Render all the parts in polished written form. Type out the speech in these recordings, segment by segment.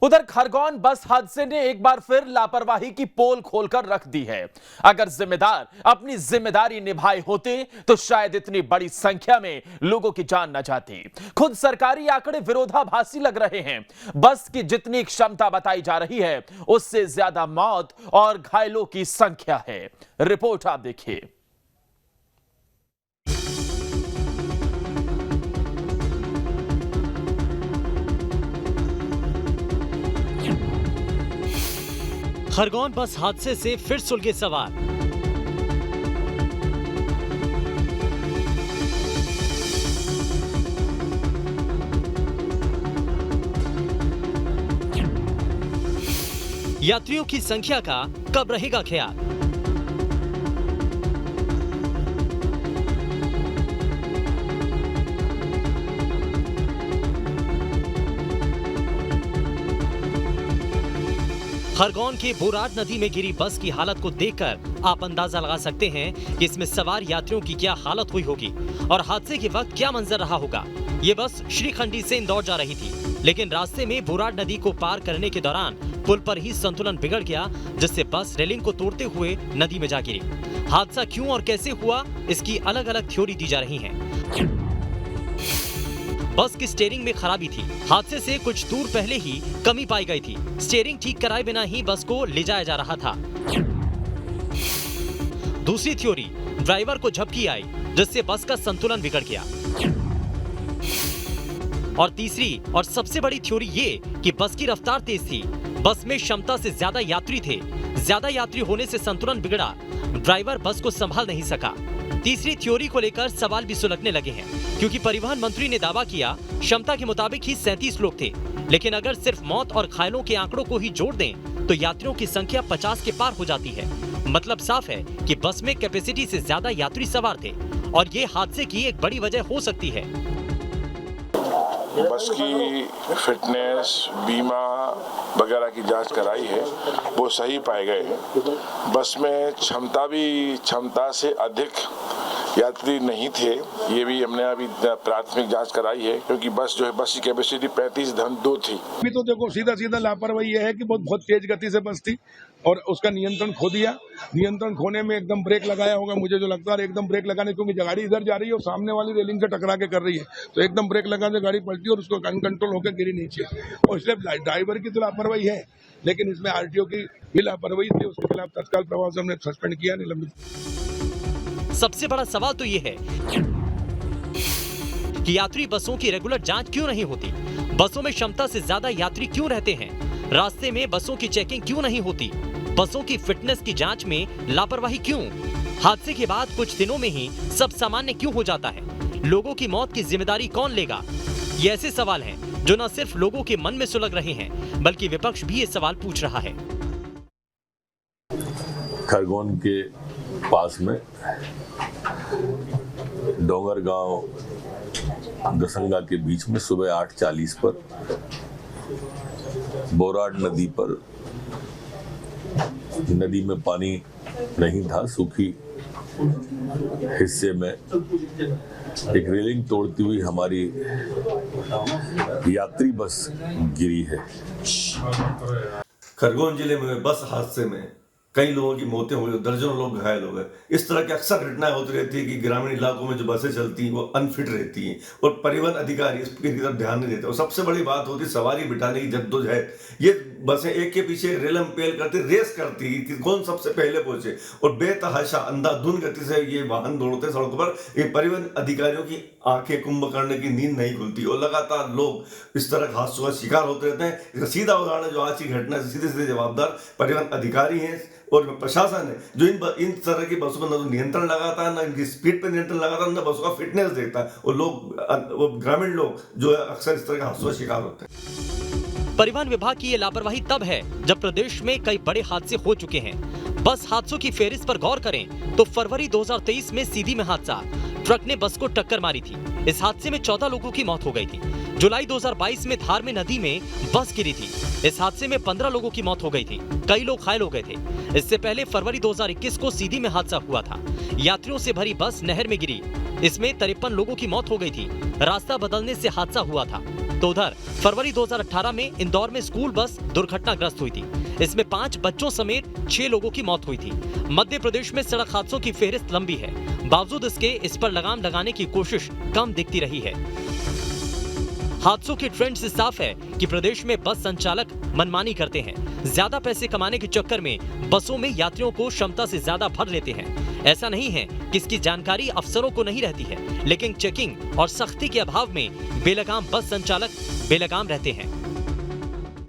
उधर खरगोन बस हादसे ने एक बार फिर लापरवाही की पोल खोलकर रख दी है। अगर जिम्मेदार अपनी जिम्मेदारी निभाए होते तो शायद इतनी बड़ी संख्या में लोगों की जान न जाती। खुद सरकारी आंकड़े विरोधाभासी लग रहे हैं। बस की जितनी क्षमता बताई जा रही है उससे ज्यादा मौत और घायलों की संख्या है। रिपोर्ट आप देखिए। खरगोन बस हादसे से फिर सुलगे सवाल। यात्रियों की संख्या का कब रहेगा ख्याल? खरगोन के बोराड नदी में गिरी बस की हालत को देखकर आप अंदाजा लगा सकते हैं कि इसमें सवार यात्रियों की क्या हालत हुई होगी और हादसे के वक्त क्या मंजर रहा होगा। ये बस श्रीखंडी से इंदौर जा रही थी, लेकिन रास्ते में बोराड नदी को पार करने के दौरान पुल पर ही संतुलन बिगड़ गया, जिससे बस रेलिंग को तोड़ते हुए नदी में जा गिरी। हादसा क्यों और कैसे हुआ, इसकी अलग अलग थ्योरी दी जा रही है। बस की स्टीयरिंग में खराबी थी। हादसे से कुछ दूर पहले ही कमी पाई गई थी। स्टीयरिंग ठीक कराए बिना ही बस को ले जाया जा रहा था। दूसरी थ्योरी, ड्राइवर को झपकी आई जिससे बस का संतुलन बिगड़ गया। और तीसरी और सबसे बड़ी थ्योरी ये कि बस की रफ्तार तेज थी। बस में क्षमता से ज्यादा यात्री थे। ज्यादा यात्री होने से संतुलन बिगड़ा, ड्राइवर बस को संभाल नहीं सका। तीसरी थ्योरी को लेकर सवाल भी सुलगने लगे हैं, क्योंकि परिवहन मंत्री ने दावा किया क्षमता के मुताबिक ही 37 लोग थे, लेकिन अगर सिर्फ मौत और घायलों के आंकड़ों को ही जोड़ दें तो यात्रियों की संख्या 50 के पार हो जाती है। मतलब साफ है कि बस में कैपेसिटी से ज्यादा यात्री सवार थे और ये हादसे की एक बड़ी वजह हो सकती है। बस की फिटनेस, बीमा वगैरह की जांच कराई है, वो सही पाए गए हैं। बस में क्षमता से अधिक यात्री नहीं थे, ये भी हमने अभी प्राथमिक जांच कराई है, क्योंकि बस की कैपेसिटी 35.2 थी। अभी तो देखो सीधा लापरवाही ये है कि बहुत तेज गति से बस थी और उसका नियंत्रण खो दिया। नियंत्रण खोने में एकदम ब्रेक लगाया होगा, मुझे जो लगता है एकदम ब्रेक लगाने, क्योंकि गाड़ी इधर जा रही है और सामने वाली रेलिंग से टकरा के कर रही है, तो एकदम ब्रेक लगाने गाड़ी पलटी और उसको अनकंट्रोल होकर गिरी नीचे। और इसलिए ड्राइवर की तो लापरवाही है, लेकिन इसमें आरटीओ की भी लापरवाही थी। उसके खिलाफ तत्काल प्रभाव से हमने सस्पेंड किया, निलंबित। सबसे बड़ा सवाल तो ये है कि यात्री बसों की रेगुलर जांच क्यों नहीं होती? बसों में क्षमता से ज्यादा यात्री क्यों रहते हैं? रास्ते में बसों की चेकिंग क्यों नहीं होती? बसों की फिटनेस की जांच में लापरवाही क्यों? हादसे के बाद कुछ दिनों में ही सब सामान्य क्यों हो जाता है? लोगों की मौत की जिम्मेदारी कौन लेगा? ये ऐसे सवाल हैं जो न सिर्फ लोगों के मन में सुलग रहे हैं, बल्कि विपक्ष भी ये सवाल पूछ रहा है। खरगोन के पास में डोंगर गांव दसंगा के बीच में सुबह 8:40 पर बोराड नदी पर नदी में पानी नहीं था, सूखी हिस्से में एक रेलिंग तोड़ती हुई हमारी यात्री बस गिरी है। खरगोन जिले में बस हादसे में कई लोगों की मौतें हुई, दर्जनों लोग घायल हो गए। इस तरह की अक्सर घटनाएं होती रहती है कि ग्रामीण इलाकों में जो बसें चलती हैं वो अनफिट रहती हैं और परिवहन अधिकारी इसकी तरफ ध्यान नहीं देते। और सबसे बड़ी बात होती है सवारी बिठाने की जद्दोजहद। ये बसें एक के पीछे रेलम पेल करती, रेस करती कि कौन सबसे पहले पहुंचे, और बेतहाशा अंधाधुंध गति से ये वाहन दौड़ते सड़कों पर। ये परिवहन अधिकारियों की आंखें कुंभकर्ण की नींद नहीं खुलती और लगातार लोग इस तरह हादसों का शिकार होते रहते हैं। इसका सीधा उदाहरण जो आज की घटना से सीधे जवाबदार परिवहन अधिकारी हैं और प्रशासन है, जो इन तरह की बसों पर न नियंत्रण लगाता है, न इनकी स्पीड पर नियंत्रण लगाता है, न बसों का फिटनेस देखता है। और लोग ग्रामीण लोग जो है अक्सर इस तरह के हादसों का शिकार होते हैं। परिवहन विभाग की ये लापरवाही तब है जब प्रदेश में कई बड़े हादसे हो चुके हैं। बस हादसों की फेहरिस्त पर गौर करें तो फरवरी 2023 में सीधी में हादसा, ट्रक ने बस को टक्कर मारी थी। इस हादसे में 14 लोगों की मौत हो गई थी। जुलाई 2022 में धार में नदी में बस गिरी थी। इस हादसे में 15 लोगों की मौत हो गई थी, कई लोग घायल हो गए थे। इससे पहले फरवरी 2021 को सीधी में हादसा हुआ था। यात्रियों से भरी बस नहर में गिरी, इसमें 53 लोगों की मौत हो गई थी। रास्ता बदलने से हादसा हुआ था। तो उधर फरवरी 2018 में इंदौर में स्कूल बस दुर्घटनाग्रस्त हुई थी। इसमें 5 बच्चों समेत 6 लोगों की मौत हुई थी। मध्य प्रदेश में सड़क हादसों की फेहरिस्त लंबी है, बावजूद इसके इस पर लगाम लगाने की कोशिश कम दिखती रही है। हादसों की ट्रेंड से साफ है कि प्रदेश में बस संचालक मनमानी करते हैं। ज्यादा पैसे कमाने के चक्कर में बसों में यात्रियों को क्षमता से ज्यादा भर लेते हैं। ऐसा नहीं है कि इसकी जानकारी अफसरों को नहीं रहती है, लेकिन चेकिंग और सख्ती के अभाव में बेलगाम बस संचालक बेलगाम रहते हैं।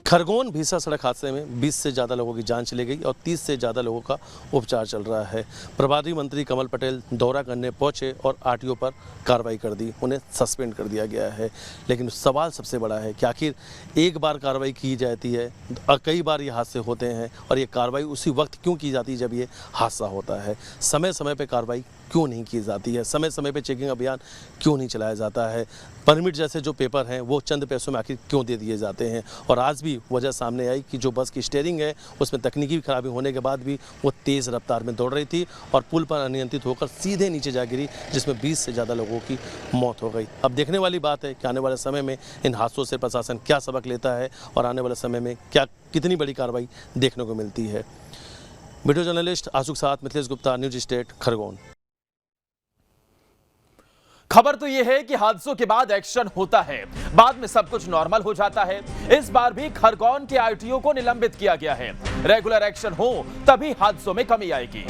खरगोन भीषण सड़क हादसे में 20 से ज़्यादा लोगों की जान चली गई और 30 से ज़्यादा लोगों का उपचार चल रहा है। प्रभारी मंत्री कमल पटेल दौरा करने पहुंचे और आरटीओ पर कार्रवाई कर दी, उन्हें सस्पेंड कर दिया गया है। लेकिन सवाल सबसे बड़ा है कि आखिर एक बार कार्रवाई की जाती है और कई बार ये हादसे होते हैं, और ये कार्रवाई उसी वक्त क्यों की जाती है जब ये हादसा होता है? समय समय पर कार्रवाई क्यों नहीं की जाती है? समय समय पर चेकिंग अभियान क्यों नहीं चलाया जाता है? परमिट जैसे जो पेपर हैं वो चंद पैसों में आखिर क्यों दे दिए जाते हैं? और आज भी वजह सामने आई कि जो बस की स्टीयरिंग है उसमें तकनीकी खराबी होने के बाद भी वो तेज़ रफ्तार में दौड़ रही थी और पुल पर अनियंत्रित होकर सीधे नीचे जा गिरी, जिसमें 20 से ज़्यादा लोगों की मौत हो गई। अब देखने वाली बात है कि आने वाले समय में इन हादसों से प्रशासन क्या सबक लेता है और आने वाले समय में कितनी बड़ी कार्रवाई देखने को मिलती है। वीडियो जर्नलिस्ट आशु के साथ मिथिलेश गुप्ता, न्यूज स्टेट, खरगोन। खबर तो यह है कि हादसों के बाद एक्शन होता है, बाद में सब कुछ नॉर्मल हो जाता है। इस बार भी खरगोन के आरटीओ को निलंबित किया गया है। रेगुलर एक्शन हो तभी हादसों में कमी आएगी।